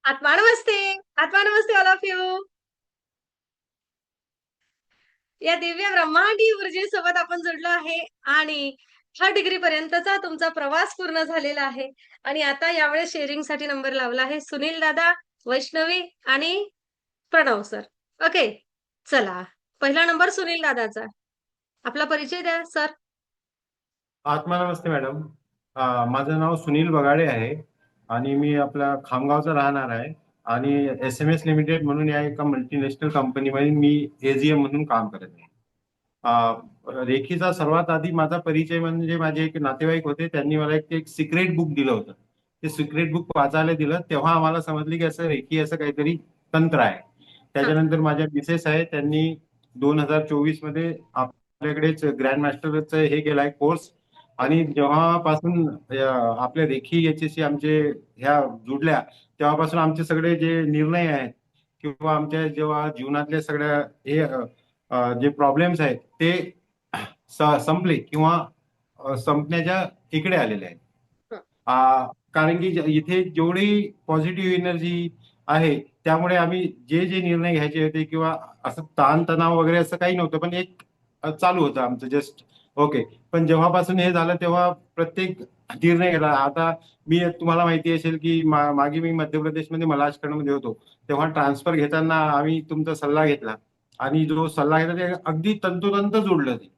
आत्मा नमस्ते. आत्मा नमस्ते all of you. या दिव्य ब्रह्मांडी ऊर्जेसोबत आपण जोडलो आहे आणि 3rd डिग्री पर्यंतचा तुमचा प्रवास पूर्ण झालेला आहे. आणि आता यावेळेस शेअरिंगसाठी नंबर लावला आहे सुनील दादा, वैष्णवी आणि प्रणव सर. ओके. चला. पहिला नंबर सुनील दादाचा. आपला परिचय द्या सर. आत्मा नमस्ते मॅडम. माझं नाव सुनील बगाडे आहे आणि मी आपला खामगावचा राहणार आहे. आणि SMS लिमिटेड म्हणून या एका मल्टीनॅशनल कंपनीमध्ये मी AGM म्हणून काम करत आहे. रेखीचा सर्वात आधी माझा परिचय म्हणजे माझे एक नातेवाईक होते, त्यांनी मला एक सिक्रेट बुक दिलं होतं. ते सिक्रेट बुक वाचायला दिलं तेव्हा आम्हाला समजले की असं रेखी असं काहीतरी तंत्र आहे. हां. त्याच्यानंतर माझ्या मिसेस आहे, त्यांनी 2024 मध्ये आपल्याकडेच ग्रँड मास्टरचं हे केलाय कोर्स. आणि जेव्हापासून आपल्या रेखी याच्याशी आमचे ह्या जुडल्या, तेव्हापासून आमचे सगळे जे निर्णय आहेत किंवा आमच्या जेव्हा जीवनातल्या सगळ्या हे जे प्रॉब्लेम्स आहेत ते संपले किंवा संपण्याच्या इकडे आलेले आहेत. हं. कारण की इथे जेवढी पॉझिटिव्ह एनर्जी आहे, त्यामुळे आम्ही जे जे निर्णय घ्यायचे होते किंवा असं ताणतणाव वगैरे असं काही नव्हतं, पण एक चालू होतं आमचं जस्ट. ओके. पण जेव्हापासून हे झालं तेव्हा प्रत्येक निर्णय घेतला. आता मी तुम्हाला माहिती असेल की मागे मी मध्य प्रदेशमध्ये मध्ये होतो, तेव्हा ट्रान्सफर घेताना आम्ही तुमचा सल्ला घेतला. आणि जो सल्ला घेतला ते अगदी तंतोतंत जोडलं. ते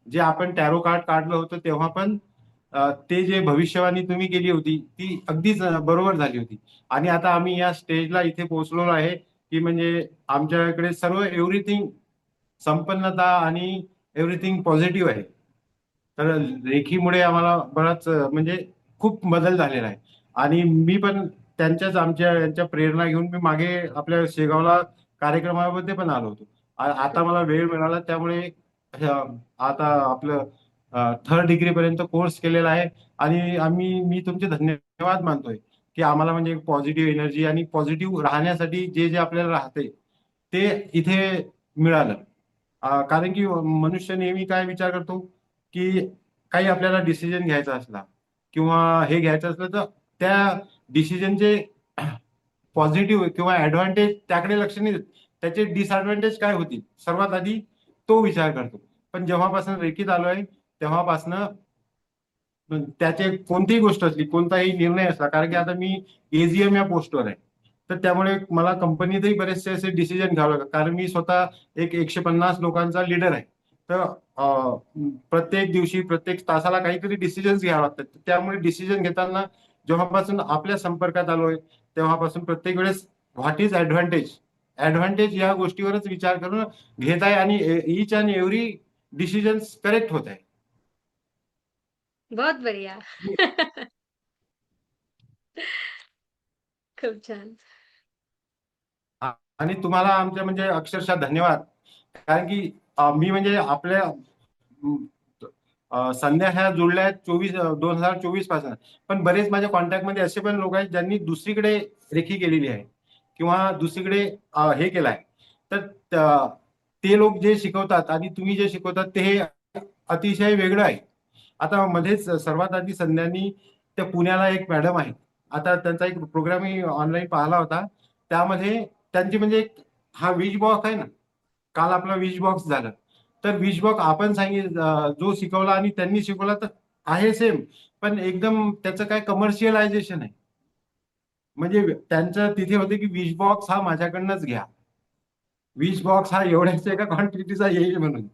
जे आपण टॅरो कार्ड काढलं होतं तेव्हा पण ते जे भविष्यवाणी तुम्ही केली होती ती अगदीच बरोबर झाली होती. आणि आता आम्ही या स्टेजला इथे पोहोचलो आहे की म्हणजे आमच्याकडे सर्व एव्हरीथिंग संपन्नता आणि एव्हरीथिंग पॉझिटिव्ह आहे. तर रेखीमुळे आम्हाला बराच म्हणजे खूप बदल झालेला आहे. आणि मी पण त्यांच्याच आमच्या यांच्या प्रेरणा घेऊन मी मागे आपल्या शेगावला कार्यक्रमामध्ये पण आलो होतो. आता मला वेळ मिळाला त्यामुळे आता आपलं 3rd डिग्री पर्यंत कोर्स केलेला आहे. आणि मी तुमचे धन्यवाद मानतोय की आम्हाला म्हणजे पॉझिटिव्ह एनर्जी आणि पॉझिटिव्ह राहण्यासाठी जे जे आपल्याला राहते ते इथे मिळालं. कारण की मनुष्य नेहमी काय विचार करतो की काही आपल्याला डिसिजन घ्यायचा असला किंवा हे घ्यायचं असलं तर त्या डिसिजनचे पॉझिटिव्ह किंवा ऍडव्हान्टेज त्याकडे लक्ष नाही देत, त्याचे डिसएडव्हान्टेज काय होतील सर्वात आधी तो विचार करतो. पण जेव्हापासून रेकीत आलोय तेव्हापासून त्याचे कोणतीही गोष्ट असली, कोणताही निर्णय असला, कारण की आता मी AGM या पोस्टवर आहे, तर त्यामुळे मला कंपनीतही बरेचसे असे डिसिजन घ्यावं लागतात, कारण मी स्वतः एक 150 लोकांचा लीडर आहे. तर प्रत्येक दिवशी प्रत्येक तासाला काहीतरी डिसिजन्स घ्यावे लागतात. त्यामुळे डिसिजन घेताना जेव्हापासून आपल्या संपर्कात आलोय तेव्हापासून प्रत्येक वेळेस व्हॉट इज ऍडव्हान्टेज, ऍडव्हान्टेज या गोष्टीवरच विचार करून घेत आहे आणि each and every decision correct होत आहे. बहुत बढिया. खूप छान. आणि तुम्हाला आमच्या म्हणजे अक्षरशः धन्यवाद. कारण की मी म्हणजे आपल्या संध्या ह्या जुळल्या आहेत 2024 पासून. पण बरेच माझ्या कॉन्टॅक्टमध्ये असे पण लोक आहेत ज्यांनी दुसरीकडे रेखी केलेली आहे किंवा दुसरीकडे हे केलं आहे. तर ते लोक जे शिकवतात आणि तुम्ही जे शिकवतात ते हे अतिशय वेगळं आहे. आता मध्येच सर्वात आधी संध्यानी त्या पुण्याला एक मॅडम आहे, आता त्यांचा एक प्रोग्राम मी ऑनलाईन पाहिला होता. त्यामध्ये त्यांची म्हणजे हा विश बॉक्स आहे ना, काल आपला विश बॉक्स झाला. तर विश बॉक्स आपण जो शिकवला आणि त्यांनी शिकवला तर आहे सेम, पण एकदम त्याचं काय कमर्शियलायझेशन आहे. म्हणजे त्यांचं तिथे होते की विश बॉक्स हा माझ्याकडनंच घ्या, विश बॉक्स हा एवढ्याच एका क्वांटिटीचा येईल म्हणून.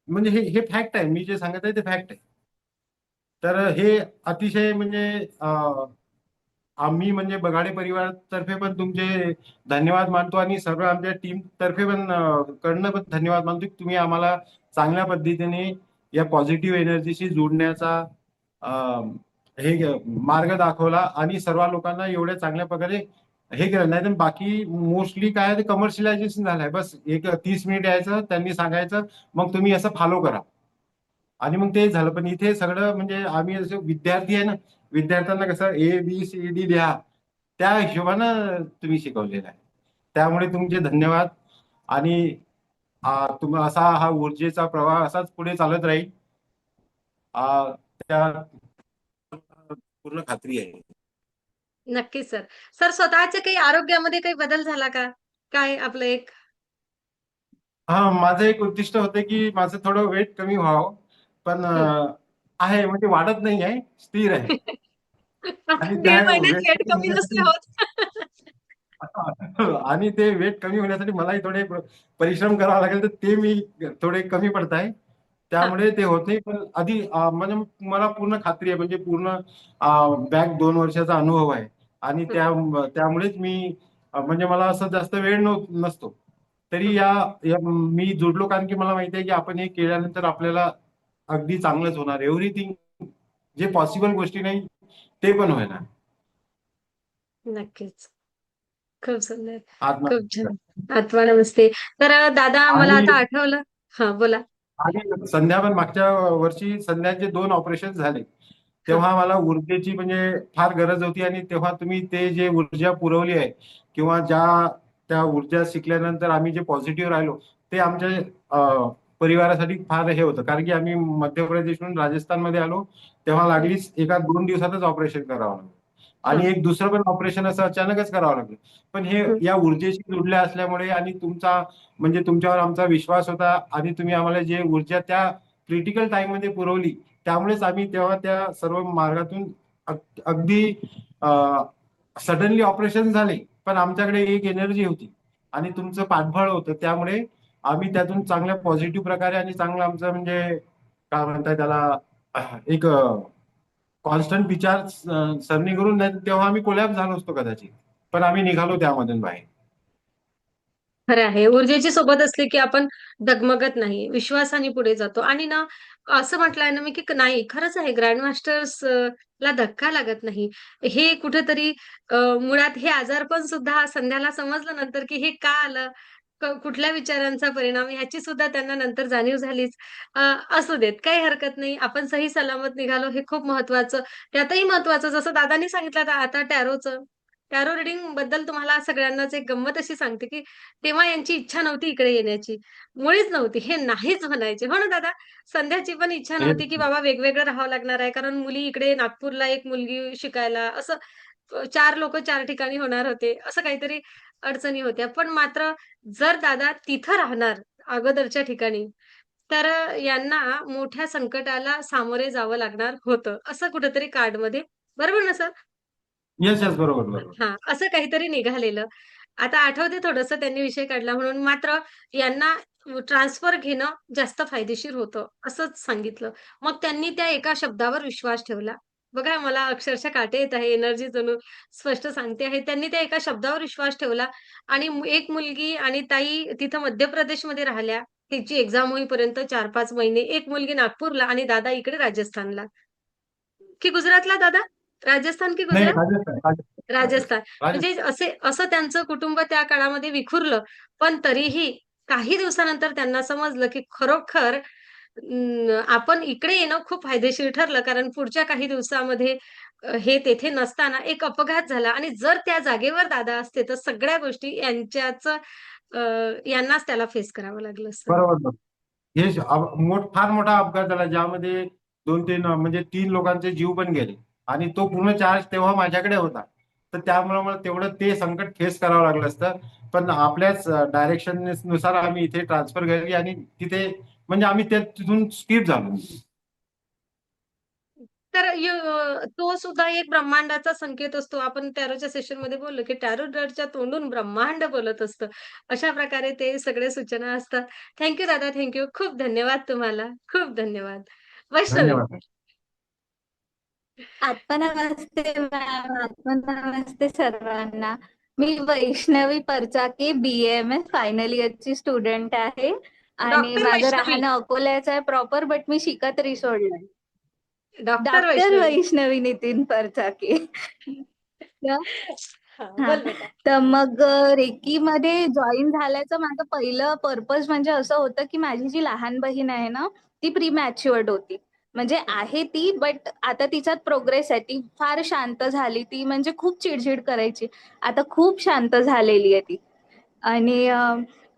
म्हणजे हे हे फॅक्ट आहे, मी जे सांगत आहे ते फॅक्ट आहे. तर हे अतिशय म्हणजे आम्ही म्हणजे बगाडे परिवारातर्फे पण तुमचे धन्यवाद मानतो आणि सर्व आमच्या टीम तर्फे पण कडनं पण धन्यवाद मानतो की तुम्ही आम्हाला चांगल्या पद्धतीने या पॉझिटिव्ह एनर्जीशी जोडण्याचा मार्ग दाखवला आणि सर्व लोकांना एवढ्या चांगल्या प्रकारे हे केलं. नाही तर बाकी मोस्टली काय आहे ते कमर्शियलायझेशन झालंय. बस एक 30 मिनिट यायचं, त्यांनी सांगायचं, मग तुम्ही असं फॉलो करा आणि मग ते झालं. पण इथे सगळं म्हणजे आम्ही जसे विद्यार्थी आहे ना, विद्यार्थ्यांना कसं ABCD द्या त्या हिशोबानं तुम्ही शिकवलेलं आहे. त्यामुळे तुमचे धन्यवाद. आणि तुम्ही असा हा ऊर्जेचा प्रवाह असाच पुढे चालत राहील, त्या पूर्ण खात्री आहे. नक्कीच सर. सर स्वतःच्या काही आरोग्यामध्ये काही बदल झाला का? काय आपलं एक हा, माझं एक उद्दिष्ट होतं की माझं थोडं वेट कमी व्हावं, पण हं. आहे म्हणजे वाढत नाही आहे, स्थिर आहे. आणि त्या दीड महिन्यात वेट वेट कमी कमी नसते होण्यासाठी होत. आणि ते वेट कमी होण्यासाठी मलाही थोडे परिश्रम करावा लागेल, तर ते मी थोडे कमी पडत आहे. हां. त्यामुळे ते होत नाही. पण आधी म्हणजे मला पूर्ण खात्री आहे, म्हणजे पूर्ण बॅक 2 वर्षाचा अनुभव आहे. आणि हं, त्यामुळेच मी म्हणजे मला असं जास्त वेळ नसतो. तरी हं. मी जुडलो, कारण की मला माहिती आहे की आपण हे केल्यानंतर आपल्याला अगदी चांगलंच होणार. एव्हरीथिंग जे पॉसिबल गोष्टी नाही ते पण होणार. नक्कीच. खूप सुंदर. आत्मा खूप छान. आत्मा नमस्ते. तर दादा मला आणि आता आठवलं हां, बोला. आणि संध्या पण मागच्या वर्षी संध्याचे 2 ऑपरेशन झाले. हां, तेव्हा मला ऊर्जेची म्हणजे फार गरज होती, आणि तेव्हा तुम्ही ते जे ऊर्जा पुरवली आहे, किंवा त्या ऊर्जा शिकल्यानंतर आम्ही जे पॉझिटिव्ह राहिलो, ते आमच्या परिवारासाठी फार हे होतं. कारण की आम्ही मध्य प्रदेशहून राजस्थानमध्ये आलो, तेव्हा हं, लागलीच एका 2 दिवसातच ऑपरेशन करावं लागलं. आणि हं, एक दुसरं पण ऑपरेशन असं अचानकच करावं लागलं. पण हे हं. या ऊर्जेशी जुडल्या असल्यामुळे, आणि म्हणजे तुमच्यावर आमचा विश्वास होता, आणि तुम्ही आम्हाला जे ऊर्जा त्या क्रिटिकल टाइम मध्ये पुरवली, त्यामुळेच आम्ही तेव्हा त्या सर्व मार्गातून अगदी सडनली ऑपरेशन झाले, पण आमच्याकडे एक एनर्जी होती आणि तुमचं पाठबळ होतं. त्यामुळे आम्ही त्यातून चांगल्या पॉझिटिव्ह प्रकारे, आणि चांगलं आमचं म्हणजे काय म्हणताय त्याला, एक कॉन्स्टंट विचार सरणी करून, नाही तेव्हा आम्ही कोलॅप्स झालो असतो कदाचित. पण आम्ही निघालो त्यामधून बाहेर. खरं आहे. ऊर्जेची सोबत असली की आपण डगमगत नाही. विश्वासाने पुढे जातो आणि ना असं म्हटलंय ना मी की नाही खरंच आहे ग्रँड मास्टर्स ला धक्का लागत नाही. हे कुठेतरी मुळात हे आजारपण सुद्धा संध्याला समजलं नंतर की हे का आलं? कुठल्या विचारांचा परिणाम ह्याची सुद्धा त्यांना नंतर जाणीव झालीच. अ, असू देत काही हरकत नाही. आपण सही सलामत निघालो हे खूप महत्वाचं. त्यातही महत्वाचं जसं दादांनी सांगितलं आता टॅरोचं. टॅरो रीडिंग बद्दल तुम्हाला सगळ्यांनाच एक गंमत अशी सांगते की तेव्हा यांची इच्छा नव्हती इकडे येण्याची. मुळीच नव्हती. हे नाहीच म्हणायचे. हो ना दादा? संध्याची पण इच्छा हे नव्हती, की बाबा वेगवेगळं राहावं लागणार आहे. कारण मुली इकडे नागपूरला एक मुलगी शिकायला असं 4 लोकं 4 ठिकाणी होणार होते. असं काहीतरी अडचणी होत्या. पण मात्र जर दादा तिथं राहणार अगोदरच्या ठिकाणी, तर यांना मोठ्या संकटाला सामोरे जावं लागणार होतं. असं कुठेतरी कार्डमध्ये बरोबर ना सर? यस, यस, बरोबर, बरोबर. हां, असं काहीतरी निघालेलं. आता आठवते थोडंसं त्यांनी विषय काढला म्हणून. मात्र यांना ट्रान्सफर घेणं जास्त फायदेशीर होतं, असंच सांगितलं. मग त्यांनी त्या एका शब्दावर विश्वास ठेवला. बघा मला अक्षरशः काटे येत आहे, एनर्जी जणू स्पष्ट सांगते आहे. त्यांनी त्या एका शब्दावर विश्वास ठेवला आणि एक मुलगी आणि ताई तिथं मध्य प्रदेशमध्ये राहिल्या. तिची एक्झाम होईपर्यंत 4-5 महिने. एक मुलगी नागपूरला आणि दादा इकडे राजस्थानला. की गुजरातला दादा? राजस्थान की नाही, गुजरात? राजस्थान, राजस्थान, राजस्थान. राजस्थान, म्हणजे राजस्थान. असं त्यांचं कुटुंब त्या काळामध्ये विखुरलं. पण तरीही काही दिवसानंतर त्यांना समजलं, की खरोखर आपण इकडे येणं खूप फायदेशीर ठरलं. कारण पुढच्या काही दिवसामध्ये हे तेथे नसताना एक अपघात झाला आणि जर त्या जागेवर दादा असते, तर सगळ्या गोष्टी यांनाच त्याला फेस करावं लागलं असतं. बरोबर, बरोबर. फार मोठा अपघात झाला, ज्यामध्ये 2-3 म्हणजे 3 लोकांचे जीव पण गेले. आणि तो पूर्ण चार्ज तेव्हा माझ्याकडे होता. तर त्यामुळे मला तेवढं ते संकट फेस करावं लागलं असतं. पण आपल्याच डायरेक्शन नुसार आम्ही इथे ट्रान्सफर केली, आणि तिथे म्हणजे आम्ही तिथून स्किप झालो. तर तो सुद्धा एक ब्रह्मांडाचा संकेत असतो. आपण टॅरोच्या सेशनमध्ये बोललो, की टॅरो कार्डच्या तोंडून ब्रह्मांड बोलत असतं. अशा प्रकारे ते सगळे सूचना असतात. दादा, थँक खूप धन्यवाद तुम्हाला. खूप धन्यवाद. वैष्णवी. धन्यवाद. आत्मनमस्ते मॅम, आत्मनमस्ते सर्वांना. मी वैष्णवी परचाकी BAMS फायनल इयरची स्टुडंट आहे आणि डॉक्टर माझं वैष्णवी. राहणं अकोल्याचं आहे प्रॉपर, बट मी शिकत सोडलंय. Doctor doctor Vaishnavi. वैष्णवी नितीन परचाकी. हां, हां. बोल बेटा. तर मग रेकीमध्ये जॉईन झाल्याचं माझं पहिलं पर्पज म्हणजे असं होतं, की माझी जी लहान बहीण आहे ना, ती प्रीमॅच्युअर्ड होती. म्हणजे हं, आहे ती, बट आता तिच्यात प्रोग्रेस आहे. ती फार शांत झाली. ती म्हणजे खूप चिडचिड करायची. आता खूप शांत झालेली आहे ती. आणि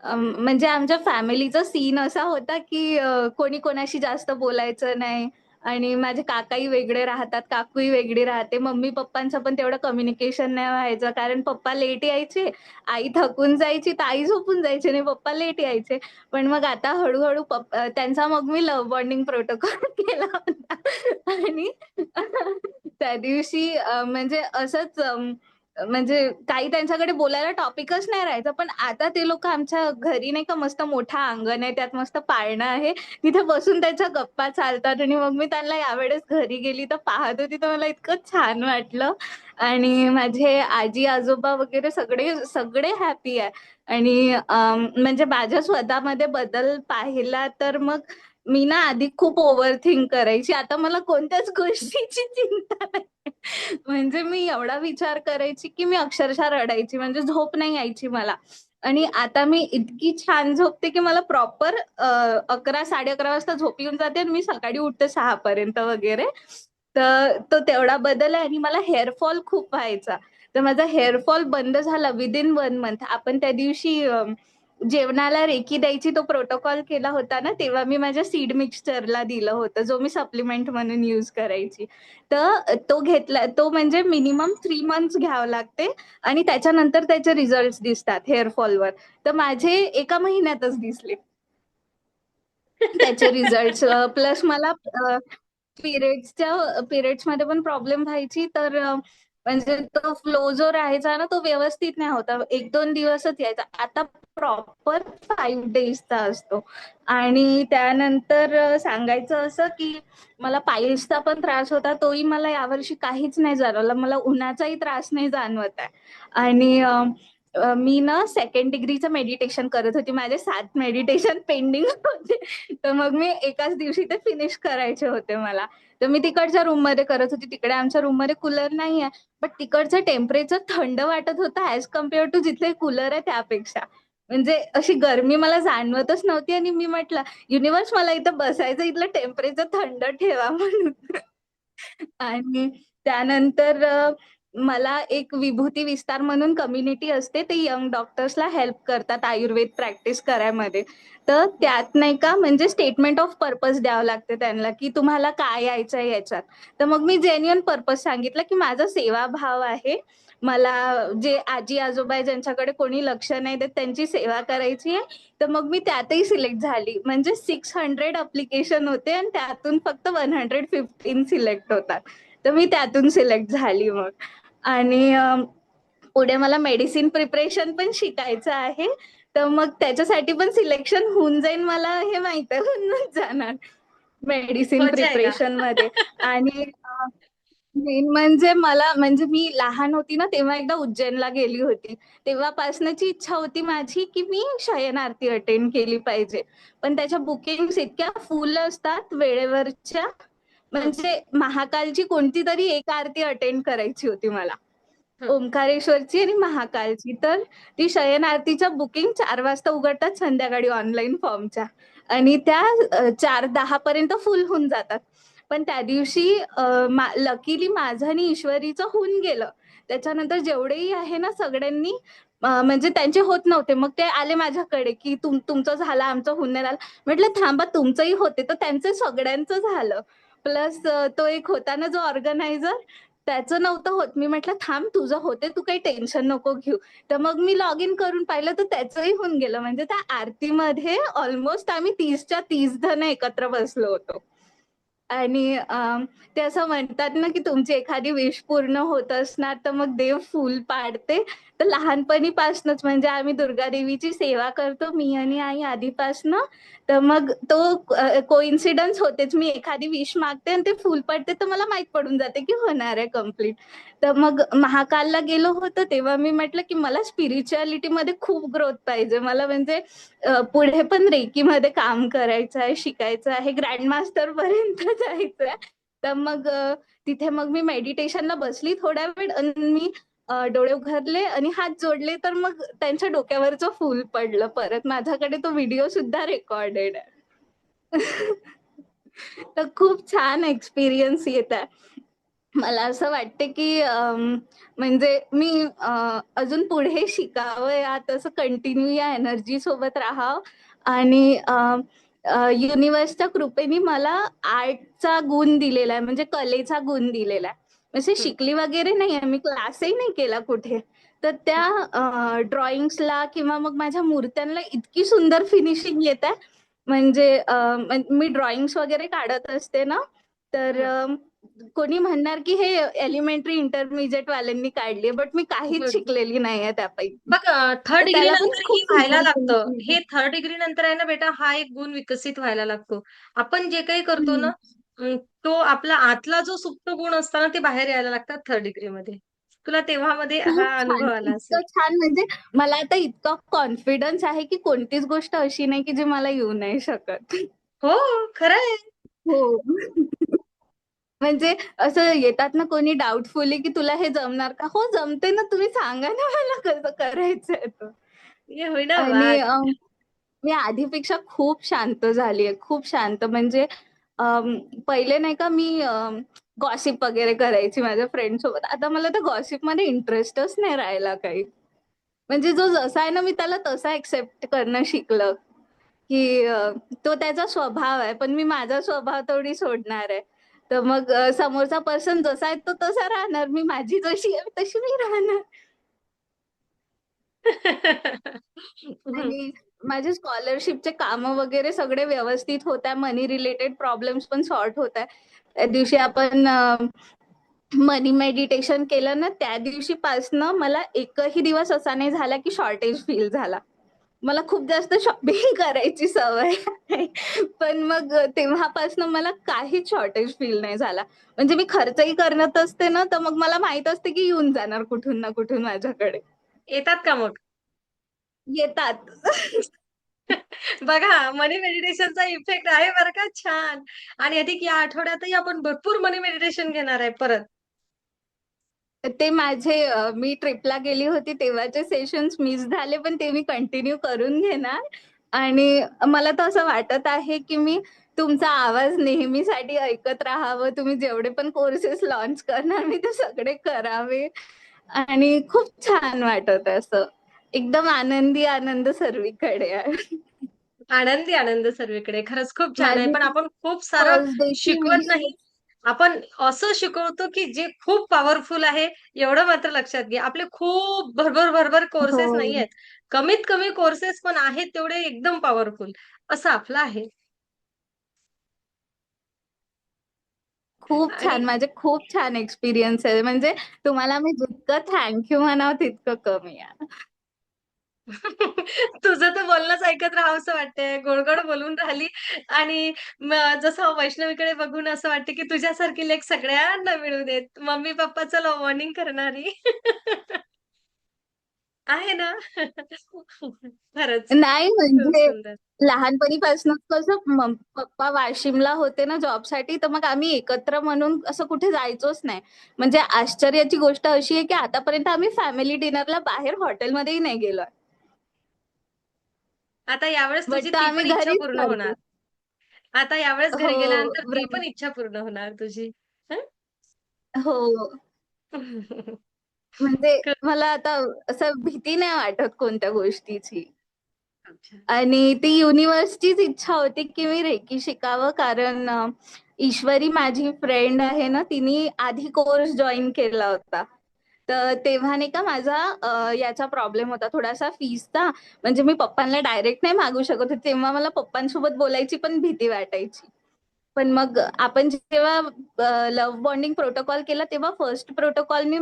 म्हणजे आमच्या फॅमिलीचा सीन असा होता, की कोणी कोणाशी जास्त बोलायचं नाही. आणि माझे काकाही वेगळे राहतात, काकूही वेगळी राहते. मम्मी पप्पांचं पण तेवढं कम्युनिकेशन नाही व्हायचं, कारण पप्पा लेट यायचे, आई थकून जायची तर आई झोपून जायची आणि पप्पा लेट यायचे. पण मग आता हळूहळू त्यांचा मग मी लव्ह बॉन्डिंग प्रोटोकॉल केला होता. आणि त्या दिवशी म्हणजे असंच म्हणजे काही त्यांच्याकडे बोलायला टॉपिकच नाही राहायचं. पण आता ते लोक आमच्या घरी नाही का मस्त मोठं अंगण आहे, त्यात मस्त पाळणं आहे. तिथे बसून त्याच्या गप्पा चालतात आणि मग मी त्यांना यावेळेस घरी गेली तर पाहत होती तर मला इतकं छान वाटलं. आणि माझे आजी आजोबा वगैरे सगळे सगळे हॅपी आहे. आणि म्हणजे माझ्या स्वतःमध्ये बदल पाहिला तर मग मी ना आधी खूप ओव्हर थिंक करायची. आता मला कोणत्याच गोष्टीची चिंता नाही. म्हणजे मी एवढा विचार करायची की मी अक्षरशः रडायची, म्हणजे झोप नाही यायची मला. आणि आता मी इतकी छान झोपते की मला प्रॉपर 11-11:30 वाजता झोप येऊन जाते आणि मी सकाळी उठते 6 पर्यंत वगैरे. तर तो तेवढा बदल आहे. आणि मला हेअरफॉल खूप व्हायचा. तर माझा हेअरफॉल बंद झाला विदिन 1 मंथ. आपण त्या दिवशी जेवणाला रेकी द्यायची तो प्रोटोकॉल केला होता ना, तेव्हा मी माझ्या सीड मिक्सचरला दिलं होतं, जो मी सप्लिमेंट म्हणून यूज करायची. तर तो घेतला, तो म्हणजे मिनिमम 3 मंथ्स घ्यावं लागते आणि त्याच्यानंतर त्याचे रिझल्ट दिसतात हेअरफॉलवर. तर माझे एका महिन्यातच दिसले त्याचे रिझल्ट. प्लस मला पिरियड्समध्ये पण प्रॉब्लेम व्हायची. तर म्हणजे तो फ्लो जो राहायचा ना तो व्यवस्थित नाही होता, 1-2 दिवसच यायचा. आता प्रॉपर 5 डेजचा असतो. आणि त्यानंतर सांगायचं असं की मला पाईल्सचा पण त्रास होता, तोही मला यावर्षी काहीच नाही जाणवला. मला उन्हाचाही त्रास नाही जाणवत आहे. आणि मी ना 2nd डिग्रीचं मेडिटेशन करत होती. माझे 7 मेडिटेशन पेंडिंग होते. तर मग मी एकाच दिवशी ते फिनिश करायचे होते मला. तर मी तिकडच्या रूममध्ये करत होती. तिकडे आमच्या रूममध्ये कूलर नाही आहे. बट तिकडचं टेम्परेचर थंड वाटत होतं ऍज कम्पेअर टू जिथे कूलर आहे त्यापेक्षा. म्हणजे अशी गरमी मला जाणवतच नव्हती. आणि मी म्हटलं, युनिव्हर्स मला इथं बसायचं, इथलं टेम्परेचर थंड ठेवा म्हणून. आणि त्यानंतर मला एक विभूती विस्तार म्हणून कम्युनिटी असते, ते यंग डॉक्टर्सला हेल्प करतात आयुर्वेद प्रॅक्टिस करायमध्ये. तर त्यात नाही का म्हणजे स्टेटमेंट ऑफ पर्पज द्यावं लागते त्यांना की तुम्हाला काय यायचं आहे याच्यात. तर मग मी जेन्युअन पर्पज सांगितलं की माझा सेवाभाव आहे, मला जे आजी आजोबा आहे ज्यांच्याकडे कोणी लक्ष नाही देत त्यांची सेवा करायची आहे. तर मग मी त्यातही सिलेक्ट झाली. म्हणजे 600 अप्लिकेशन होते आणि त्यातून फक्त 115 सिलेक्ट होतात. तर मी त्यातून सिलेक्ट झाली मग. आणि पुढे मला मेडिसिन प्रिपरेशन पण शिकायचं आहे. तर मग त्याच्यासाठी पण सिलेक्शन होऊन जाईल मला हे माहित आहे, होऊनच जाणार मेडिसिन हो जाएगा. प्रिपरेशन मध्ये. आणि मेन म्हणजे मला, म्हणजे मी लहान होती ना तेव्हा एकदा उज्जैनला गेली होती. तेव्हापासनची इच्छा होती माझी की मी शयन आरती अटेंड केली पाहिजे. पण त्याच्या बुकिंग्स इतक्या फुल असतात वेळेवरच्या. हं, म्हणजे महाकालची कोणती तरी एक आरती अटेंड करायची होती मला, हं. ओंकारेश्वरची आणि महाकालची. तर ती शयन आरतीच्या बुकिंग 4 वाजता उघडतात संध्याकाळी ऑनलाईन फॉर्मच्या. आणि त्या 4:10 पर्यंत फुल होऊन जातात. पण त्या दिवशी लकीली माझं आणि ईश्वरीचं होऊन गेलं. त्याच्यानंतर जेवढेही आहे ना सगळ्यांनी म्हणजे त्यांचे होत नव्हते. मग ते आले माझ्याकडे की तुमचं झालं, आमचं होऊन नाही झालं. म्हटलं थांबा, तुमचंही होते तर त्यांचं सगळ्यांचं झालं. प्लस तो एक होता ना जो ऑर्गनायझर, त्याचं नव्हतं होत. मी म्हटलं थांब, तुझं होते, तू काही टेन्शन नको घेऊ. तर मग मी लॉग इन करून पाहिलं तर त्याचंही होऊन गेलं. म्हणजे त्या आरतीमध्ये ऑलमोस्ट आम्ही 30च्या 30 जण एकत्र बसलो होतो. आणि ते असं म्हणतात ना की तुमची एखादी विश पूर्ण होत असणार तर मग देव फूल पाडते. तर लहानपणीपासूनच म्हणजे आम्ही दुर्गा देवीची सेवा करतो मी आणि आई आधीपासनं. तर मग तो कोइन्सिडन्स होतेच. मी एखादी विश मागते आणि ते फुल पडते तर मला माहित पडून जाते की होणार आहे कम्प्लीट. तर मग महाकालला गेलो होतो तेव्हा मी म्हटलं की मला स्पिरिच्युअलिटी मध्ये खूप ग्रोथ पाहिजे. मला म्हणजे पुढे पण रेकीमध्ये काम करायचं आहे, शिकायचं आहे, ग्रँड मास्टर पर्यंत जायचं आहे. तर मग तिथे मग मी मेडिटेशनला बसली थोड्या वेळ आणि मी डोळे उघडले आणि हात जोडले तर मग त्यांच्या डोक्यावरचं फूल पडलं परत. माझ्याकडे तो व्हिडिओ सुद्धा रेकॉर्डेड आहे. तर खूप छान एक्सपिरियन्स येत आहे. मला असं वाटते की म्हणजे मी अजून पुढे शिकावं यात, असं कंटिन्यू या एनर्जी सोबत राहावं. आणि युनिव्हर्सच्या कृपेने मला आर्टचा गुण दिलेला आहे, म्हणजे कलेचा गुण दिलेला आहे. म्हणजे हं. शिकली वगैरे नाही आहे मी, क्लासही नाही केला कुठे. तर त्या ड्रॉइंग्सला किंवा मग माझ्या मूर्त्यांना इतकी सुंदर फिनिशिंग येत आहे. म्हणजे मी ड्रॉइंग्स वगैरे काढत असते ना, तर हं. कोणी म्हणणार की हे एलिमेंटरी इंटरमिजिएट वाल्यांनी काढली, बट मी काहीच गुड. शिकलेली नाहीये त्यापैकी. बघ थर्ड तर डिग्री त्याला पण नंतर ही खूप व्हायला सुंदर लागतं. फिनिशिंग हे थर्ड डिग्री नंतर आहे ना बेटा, हा एक गुण विकसित व्हायला लागतो. आपण जे काही करतो ना, हम्म. तो आपला आतला जो सुप्त गुण असतो ना, ते बाहेर यायला लागतात थर्ड डिग्रीमध्ये. तुला तेव्हा मध्ये खूप हा छान, अनुभव आला असेल. इतकं छान. म्हणजे मला आता इतका कॉन्फिडन्स आहे की कोणतीच गोष्ट अशी नाही की जी मला येऊ नाही शकत. हो, खरं आहे. हो. म्हणजे असं येतात ना कोणी डाऊटफुली की तुला हे जमणार का? हो जमते ना, तुम्ही सांगा ना मला कसं करायचंय तर. ये होईना आणि बात. मी आधीपेक्षा खूप शांत झालीये, खूप शांत. म्हणजे पहिले नाही का मी गॉसिप वगैरे करायची माझ्या फ्रेंड सोबत. आता मला त्या गॉसिपमध्ये इंटरेस्टच नाही राहिला काही. म्हणजे जो जसा आहे ना, मी त्याला तसा एक्सेप्ट करणं शिकलं, की तो त्याचा स्वभाव आहे, पण मी माझा स्वभाव थोडी सोडणार आहे. तर मग समोरचा पर्सन जसा आहे तो तसा राहणार. मी माझी जशी आहे तशी मी राहणार. हं. आणि माझे स्कॉलरशिपचे कामं वगैरे सगळे व्यवस्थित होत आहे. मनी रिलेटेड प्रॉब्लेम्स पण सॉर्ट होत आहे. त्या दिवशी आपण मनी मेडिटेशन केलं ना, त्या दिवशीपासनं मला एकही दिवस असा नाही झाला की शॉर्टेज फील झाला. मला खूप जास्त शॉपिंग करायची सवय आहे. पण मग तेव्हापासनं मला काहीच शॉर्टेज फील नाही झाला. म्हणजे मी खर्चही करत असते ना, तर मग मला माहीत असते की येऊन जाणार कुठून ना कुठून माझ्याकडे. येतात का मग? येतात. बघा मनी मेडिटेशनचा इफेक्ट आहे बरं का छान. आणि अधिक या आठवड्यातही आपण भरपूर मनी मेडिटेशन घेणार आहे परत. ते माझे मी ट्रिपला गेली होती तेव्हाचे सेशन्स मिस झाले, पण ते मी कंटिन्यू करून घेणार. आणि मला तर असं वाटत आहे, की मी तुमचा आवाज नेहमीसाठी ऐकत राहावं. तुम्ही जेवढे पण कोर्सेस लॉन्च करणार मी ते सगळे करावे. आणि खूप छान वाटत असं. एकदम आनंदी आनंद सर्वीकडे आहे. आनंदी आनंद सर्वीकडे. खरंच खूप छान आहे. माझी पण आपण खूप सारं फर्स्ट डेची शिकवत विश नाही. आपण असं शिकवतो, की जे खूप पॉवरफुल आहे, एवढं मात्र लक्षात घ्या. आपले खूप भरभर हो. कोर्सेस नाहीयेत. कमीत कमी कोर्सेस पण आहेत तेवढे एकदम पॉवरफुल असं आपलं आहे. खूप आणि छान. माझे खूप छान एक्सपिरियन्स आहे. म्हणजे तुम्हाला मी जितकं थँक यू म्हणावं तितकं कमी आहे. तुझं तर बोलणंच ऐकत राहावसं वाटतंय. गोड-गोड बोलून राहिली आणि जसं वैष्णवीकडे बघून असं वाटतं, की तुझ्यासारखी लेक सगळ्यांना मिळू देत. मम्मी-पप्पाचं मॉर्निंग करणारी. आहे ना? खरंच. नाही खूप म्हणजे सुंदर. लहानपणीपासूनच कसं पप्पा वाशिमला होते ना जॉबसाठी, तर मग आम्ही एकत्र म्हणून असं कुठे जायचोच नाही. म्हणजे आश्चर्याची गोष्ट अशी आहे, की आतापर्यंत आम्ही फॅमिली डिनरला बाहेर हॉटेलमध्येही नाही गेलोय. आता यावेळेस तुझी बट ती आम्ही पण इच्छा घरीच पूर्ण होणार. करतो. आता यावेळेस हो. घरी गेल्यानंतर ती व्रत. पण इच्छा पूर्ण होणार तुझी. हं? हो. म्हणजे मला आता असं भीती नाही वाटत कोणत्या गोष्टीची. अच्छा. आणि ती युनिव्हर्सचीच इच्छा होती की मी रेकी शिकावं, कारण ईश्वरी माझी फ्रेंड आहे ना, तिने आधी कोर्स जॉईन केला होता. तर तेव्हा नाही का माझा याचा प्रॉब्लेम होता थोडासा फीसचा. म्हणजे मी पप्पांना डायरेक्ट नाही मागू शकत होते. तेव्हा मला पप्पांसोबत बोलायची पण भीती वाटायची. पण मग आपण जेव्हा लव्ह बॉन्डिंग प्रोटोकॉल केला तेव्हा फर्स्ट प्रोटोकॉल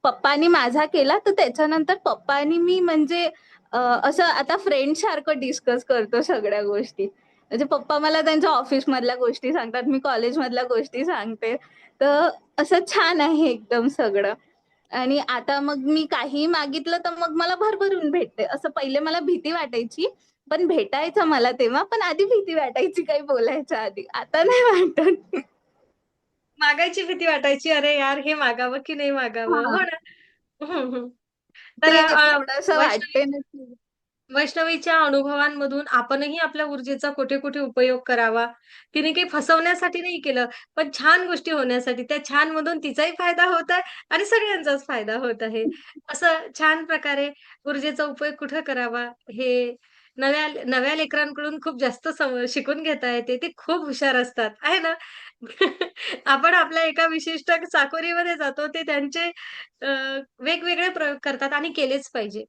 पप्पानी माझा केला, तर त्याच्यानंतर पप्पानी मी म्हणजे असं आता फ्रेंड सारखं डिस्कस करतो सगळ्या गोष्टी. म्हणजे पप्पा मला त्यांच्या ऑफिस मधल्या गोष्टी सांगतात, मी कॉलेज मधल्या गोष्टी सांगते. तर असं छान आहे एकदम सगळं. आणि आता मग मी काहीही मागितलं तर मग मला भरभरून भेटते. असं पहिले मला भीती वाटायची, पण भेटायचं मला तेव्हा, पण आधी भीती वाटायची काही बोलायच्या आधी. आता नाही वाटत. मागायची भीती वाटायची, "अरे यार, हे मागावं की नाही मागावं?" हां. हो ना? हं, हं. तर ते थोडंसं वैष्णवी वाटते ना की वैष्णवीच्या अनुभवांमधून आपणही आपल्या ऊर्जेचा कुठे-कुठे उपयोग करावा. तिने काही फसवण्यासाठी नाही केलं, पण छान गोष्टी होण्यासाठी. त्या छानमधून तिचाही फायदा होत आहे आणि सगळ्यांचाच फायदा होत आहे. असं छान प्रकारे ऊर्जेचा उपयोग कुठं करावा हे नव्या नव्या लेकरांकडून खूप जास्त शिकून घेता येते. ते खूप हुशार असतात, आहे ना? आपण आपल्या एका विशिष्ट चाकोरीमध्ये जातो, ते त्यांचे वेगवेगळे प्रयोग करतात आणि केलेच पाहिजे.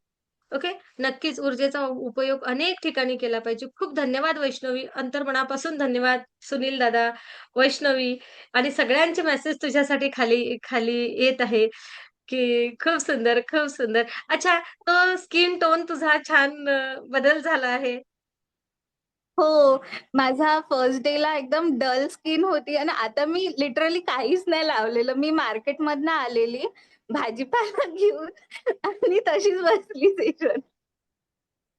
ओके. नक्कीच ऊर्जेचा उपयोग अनेक ठिकाणी केला पाहिजे. खूप धन्यवाद वैष्णवी. अंतर्मनापासून धन्यवाद सुनील दादा, वैष्णवी आणि सगळ्यांचे मेसेज तुझ्यासाठी खाली खाली येत आहे, की खूप सुंदर, खूप सुंदर. अच्छा, तो स्किन टोन तुझा छान बदल झाला आहे. हो, माझा फर्स्ट डेला एकदम डल स्किन होती आणि आता मी लिटरली काहीच नाही लावलेलं. मी मार्केटमधनं आलेली, भाजीपाला घेऊन आणि तशीच बसली सेशन.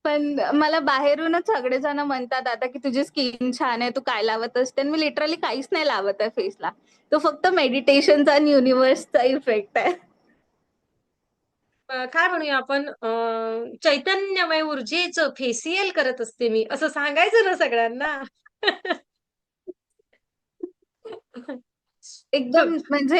पण मला बाहेरूनच सगळेजण म्हणतात आता, की "तुझी स्किन छान आहे, तू काय लावत असते?" आणि मी लिटरली काहीच नाही लावत आहे फेसला. तो फक्त मेडिटेशनचा आणि युनिव्हर्सचा इफेक्ट आहे. काय म्हणूया आपण चैतन्यमय ऊर्जेचं फेशियल करत असते मी, असं सांगायचं ना सगळ्यांना. एकदम खूप म्हणजे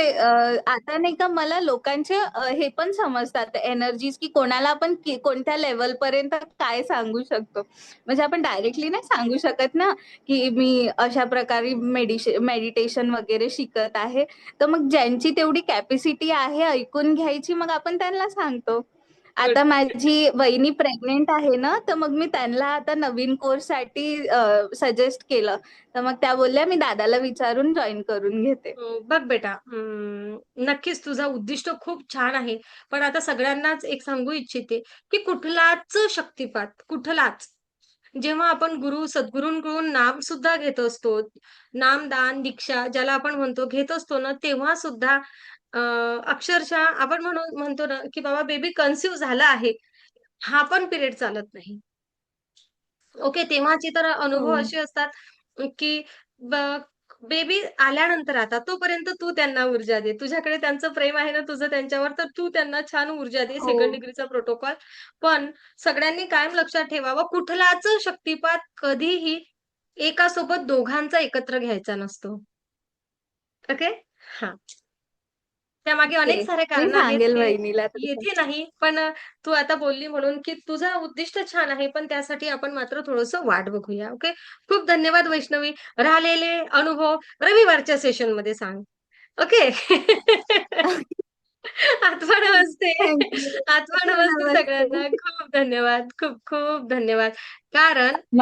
आता नाही का मला लोकांचे हे पण समजतात एनर्जीज, की कोणाला आपण कोणत्या लेव्हलपर्यंत काय सांगू शकतो. म्हणजे आपण डायरेक्टली नाही सांगू शकत ना, की मी अशा प्रकारे मेडिटेशन वगैरे शिकत आहे. तर मग ज्यांची तेवढी कॅपॅसिटी आहे ऐकून घ्यायची, मग आपण त्यांना सांगतो. गुड. आता माझी वहिनी प्रेग्नंट आहे ना, तर मग मी त्यांना आता नवीन कोर्ससाठी सजेस्ट केलं. तर मग त्या बोलल्या, "मी दादाला विचारून जॉइन करून घेते." बघ बेटा, नक्कीच तुझा उद्दिष्ट खूप छान आहे. पण आता सगळ्यांनाच एक सांगू इच्छिते, की कुठलाच शक्तिपात, कुठलाच जेव्हा आपण सद्गुरूंकडून नाम सुद्धा घेत असतो, नामदान, दीक्षा ज्याला आपण म्हणतो, घेत असतो ना, तेव्हा सुद्धा अक्षरशः आपण म्हणतो ना, की बाबा बेबी कन्सीव्ह झाला आहे, हा पण पिरियड चालत नाही. ओके. तेव्हाचे तर हो. अनुभव असे असतात, की ब बेबी आल्यानंतर आता तोपर्यंत तू त्यांना ऊर्जा दे. तुझ्याकडे त्यांचं प्रेम आहे ना तुझं त्यांच्यावर, तर तू त्यांना छान ऊर्जा दे. हो. सेकंड डिग्रीचा प्रोटोकॉल. पण सगळ्यांनी कायम लक्षात ठेवावं, कुठलाच शक्तिपात कधीही एकासोबत दोघांचा एकत्र घ्यायचा नसतो. ओके? हां. त्यामागे ओके. अनेक सारे मी कारणं आहेत. सांगेल हे वहिनीला तसं. येथे नाही, पण तू आता बोलली म्हणून, की तुझं उद्दिष्ट छान आहे, पण त्यासाठी आपण मात्र थोडंसं वाट बघूया. ओके. खूप धन्यवाद वैष्णवी. राहिलेले अनुभव रविवारच्या सेशनमध्ये सांग. ओके. आठवण नमस्ते. Thank you. आठवण नमस्ते नमस्ते. सगळ्यांना. खूप धन्यवाद. खूप खूप धन्यवाद. कारण